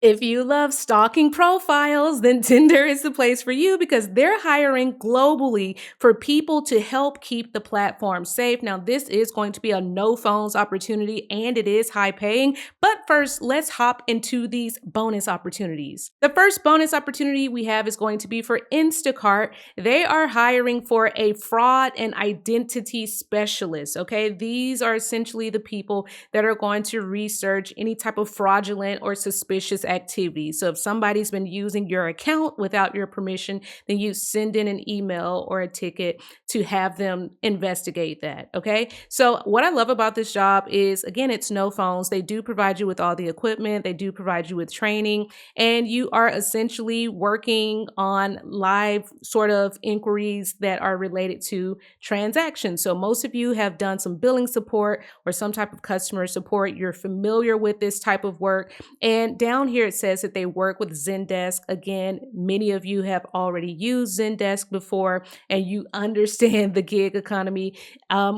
If you love stalking profiles, then Tinder is the place for you because they're hiring globally for people to help keep the platform safe. Now, this is going to be a no phones opportunity and it is high paying. But first, let's hop into these bonus opportunities. The first bonus opportunity we have is going to be for Instacart. They are hiring for a fraud and identity specialist. Okay, these are essentially the people that are going to research any type of fraudulent or suspicious activity. So if somebody's been using your account without your permission, then you send in an email or a ticket to have them investigate that. Okay. So what I love about this job is, again, it's no phones. They do provide you with all the equipment. They do provide you with training, and you are essentially working on live sort of inquiries that are related to transactions. So most of you have done some billing support or some type of customer support. You're familiar with this type of work. And down here it says that they work with Zendesk. Again, many of you have already used Zendesk before and you understand the gig economy.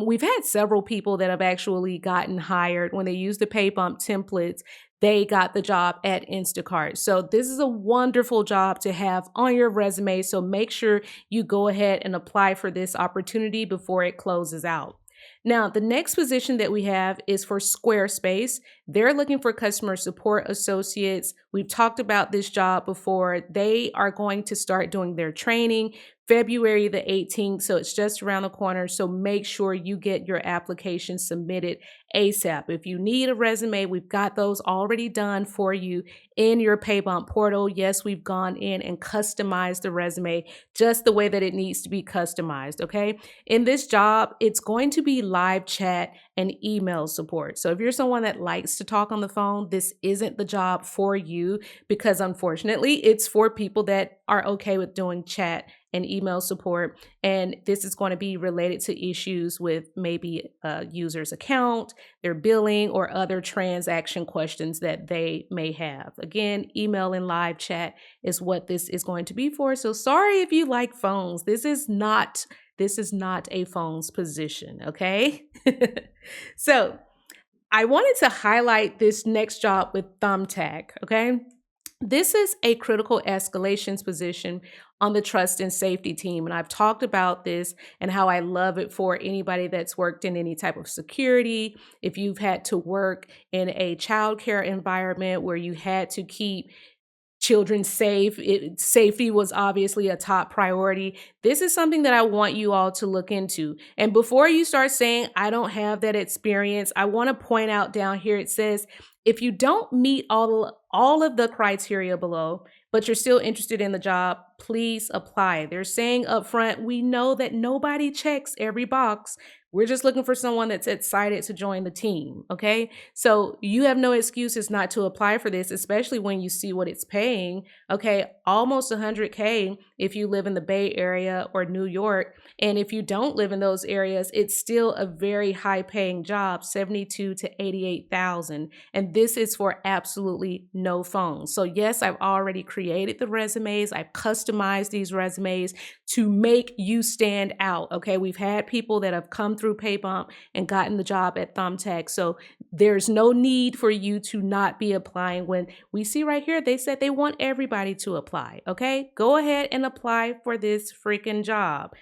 We've had several people that have actually gotten hired when they use the Paybump templates. They got the job at Instacart. So this is a wonderful job to have on your resume. So make sure you go ahead and apply for this opportunity before it closes out. Now, the next position that we have is for Squarespace. They're looking for customer support associates. We've talked about this job before. They are going to start doing their training February the 18th, so it's just around the corner. So make sure you get your application submitted ASAP. If you need a resume, we've got those already done for you in your Paybump portal. Yes, we've gone in and customized the resume just the way that it needs to be customized, okay? In this job, it's going to be live chat and email support. So if you're someone that likes to talk on the phone, this isn't the job for you because unfortunately, it's for people that are okay with doing chat and email support. And this is going to be related to issues with maybe a user's account, their billing, or other transaction questions that they may have. Again, email and live chat is what this is going to be for. So sorry if you like phones. This is not a phones position, okay? So I wanted to highlight this next job with Thumbtack, okay? This is a critical escalations position on the trust and safety team. And I've talked about this and how I love it for anybody that's worked in any type of security. If you've had to work in a childcare environment where you had to keep children safe, safety was obviously a top priority. This is something that I want you all to look into. And before you start saying, I don't have that experience, I want to point out down here, it says, if you don't meet all of the criteria below, but you're still interested in the job, please apply. They're saying up front, we know that nobody checks every box. We're just looking for someone that's excited to join the team, okay? So you have no excuses not to apply for this, especially when you see what it's paying, okay? Almost 100K if you live in the Bay Area or New York. And if you don't live in those areas, it's still a very high paying job, 72 to 88,000. And this is for absolutely no phones. So yes, I've already created the resumes. I've customized these resumes to make you stand out, okay? We've had people that have come through Paybump and gotten the job at Thumbtack. So there's no need for you to not be applying. When we see right here, they said they want everybody to apply, okay? Go ahead and apply for this freaking job.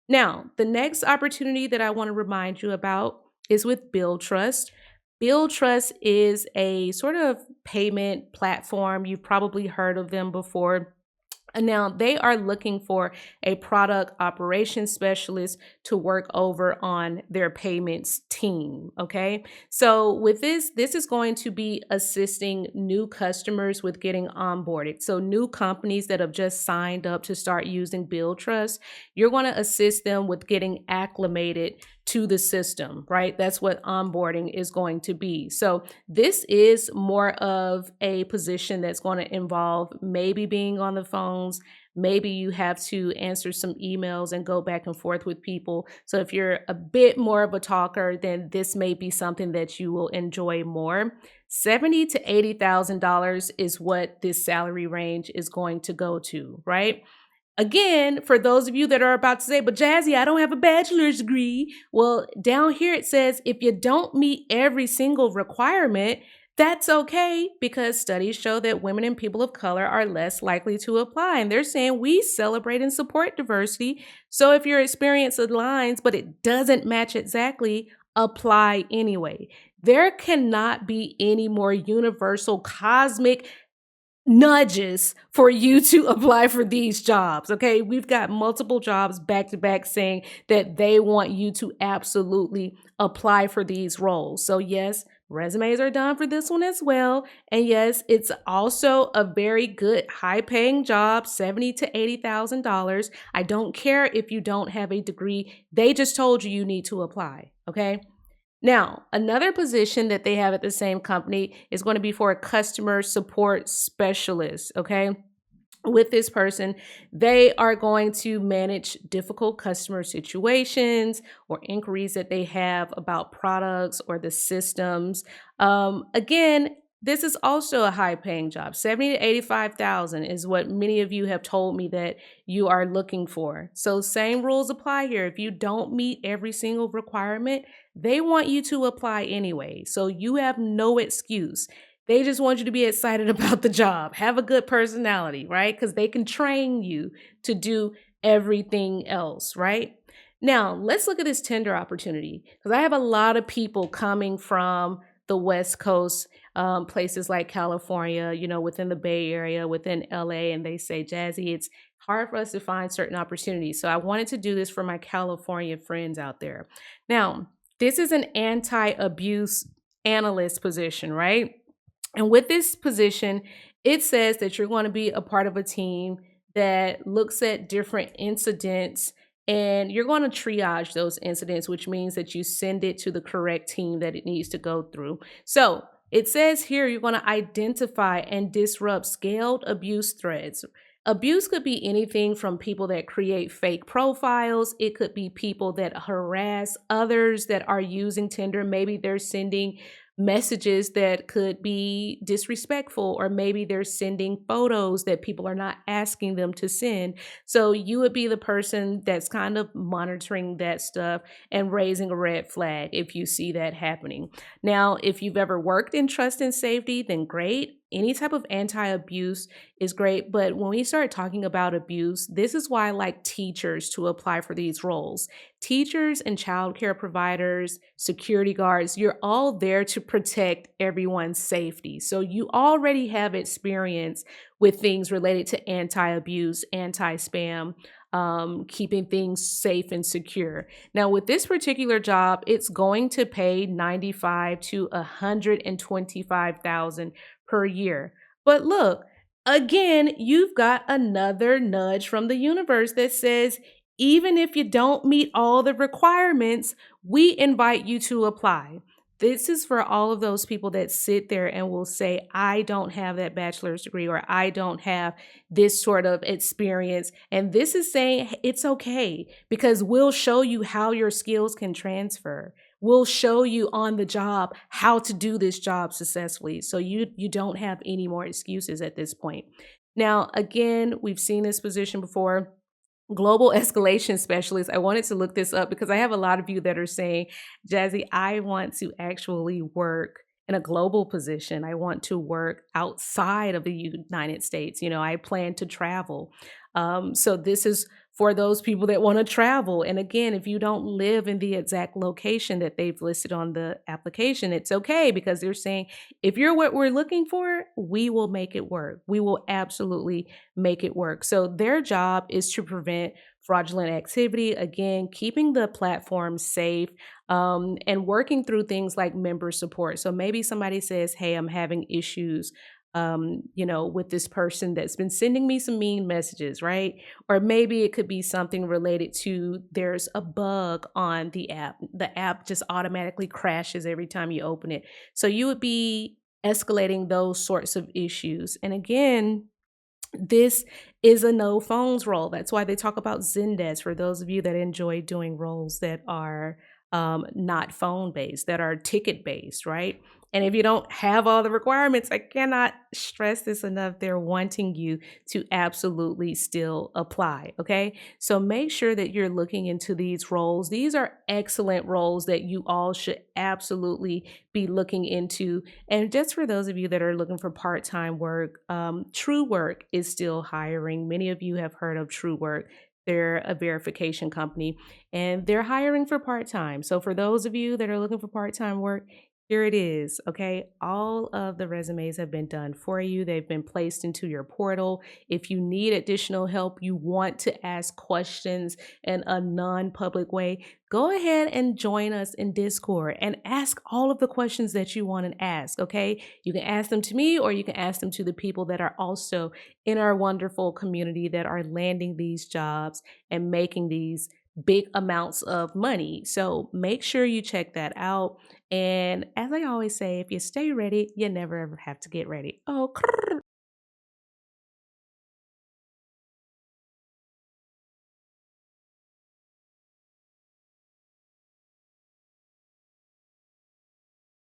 Now, the next opportunity that I want to remind you about is with Billtrust. Billtrust is a sort of payment platform. You've probably heard of them before. And now they are looking for a product operations specialist to work over on their payments team, okay? So with this is going to be assisting new customers with getting onboarded. So new companies that have just signed up to start using Billtrust, you're going to assist them with getting acclimated to the system, right? That's what onboarding is going to be. So this is more of a position that's going to involve maybe being on the phones. Maybe you have to answer some emails and go back and forth with people. So if you're a bit more of a talker, then this may be something that you will enjoy more. $70,000 to $80,000 is what this salary range is going to go to, right? Again, for those of you that are about to say, but Jazzy, I don't have a bachelor's degree. Well, down here it says if you don't meet every single requirement, That's okay because studies show that women and people of color are less likely to apply. And they're saying we celebrate and support diversity. So if your experience aligns, but it doesn't match exactly, apply anyway. There cannot be any more universal cosmic nudges for you to apply for these jobs. Okay. We've got multiple jobs back to back saying that they want you to absolutely apply for these roles. So, yes, resumes are done for this one as well. And yes, it's also a very good high paying job, $70,000 to $80,000. I don't care if you don't have a degree. They just told you need to apply. Okay. Now, another position that they have at the same company is going to be for a customer support specialist. Okay. With this person, they are going to manage difficult customer situations or inquiries that they have about products or the systems. Again, this is also a high paying job. 70 to 85,000 is what many of you have told me that you are looking for. So same rules apply here. If you don't meet every single requirement, they want you to apply anyway. So you have no excuse. They just want you to be excited about the job. Have a good personality, right? Because they can train you to do everything else, right? Now, let's look at this Tinder opportunity because I have a lot of people coming from the West Coast, places like California, within the Bay Area, within LA, and they say, Jazzy, it's hard for us to find certain opportunities. So I wanted to do this for my California friends out there. Now, this is an anti abuse analyst position, right? And with this position, it says that you're going to be a part of a team that looks at different incidents and you're going to triage those incidents, which means that you send it to the correct team that it needs to go through. So it says here you're going to identify and disrupt scaled abuse threads. Abuse could be anything from people that create fake profiles. It could be people that harass others that are using Tinder. Maybe they're sending messages that could be disrespectful, or maybe they're sending photos that people are not asking them to send. So you would be the person that's kind of monitoring that stuff and raising a red flag if you see that happening. Now, if you've ever worked in trust and safety, then great. Any type of anti-abuse is great. But when we start talking about abuse, this is why I like teachers to apply for these roles. Teachers and childcare providers, security guards, you're all there to protect everyone's safety. So you already have experience with things related to anti-abuse, anti-spam, keeping things safe and secure. Now, with this particular job, it's going to pay 95 to 125,000 per year. But look, again, you've got another nudge from the universe that says, even if you don't meet all the requirements, we invite you to apply. This is for all of those people that sit there and will say, I don't have that bachelor's degree, or I don't have this sort of experience. And this is saying it's okay because we'll show you how your skills can transfer. We'll show you on the job how to do this job successfully. So you don't have any more excuses at this point. Now, again, we've seen this position before. Global escalation specialist. I wanted to look this up because I have a lot of you that are saying, Jazzy, I want to actually work in a global position. I want to work outside of the United States. I plan to travel. So this is for those people that want to travel. And again, if you don't live in the exact location that they've listed on the application, it's okay because they're saying, if you're what we're looking for, we will make it work. We will absolutely make it work. So their job is to prevent fraudulent activity, again, keeping the platform safe, and working through things like member support. So maybe somebody says, hey, I'm having issues with this person that's been sending me some mean messages, right? Or maybe it could be something related to there's a bug on the app. The app just automatically crashes every time you open it. So you would be escalating those sorts of issues. And again, this is a no phones role. That's why they talk about Zendesk for those of you that enjoy doing roles that are not phone based, that are ticket based, right? And if you don't have all the requirements, I cannot stress this enough. They're wanting you to absolutely still apply. Okay. So make sure that you're looking into these roles. These are excellent roles that you all should absolutely be looking into. And just for those of you that are looking for part time work, True Work is still hiring. Many of you have heard of True Work. They're a verification company and they're hiring for part time. So, for those of you that are looking for part time work, here it is. Okay. All of the resumes have been done for you. They've been placed into your portal. If you need additional help, you want to ask questions in a non public way, go ahead and join us in Discord and ask all of the questions that you want to ask. Okay. You can ask them to me or you can ask them to the people that are also in our wonderful community that are landing these jobs and making these big amounts of money. So make sure you check that out. And as I always say, if you stay ready, you never ever have to get ready. Oh,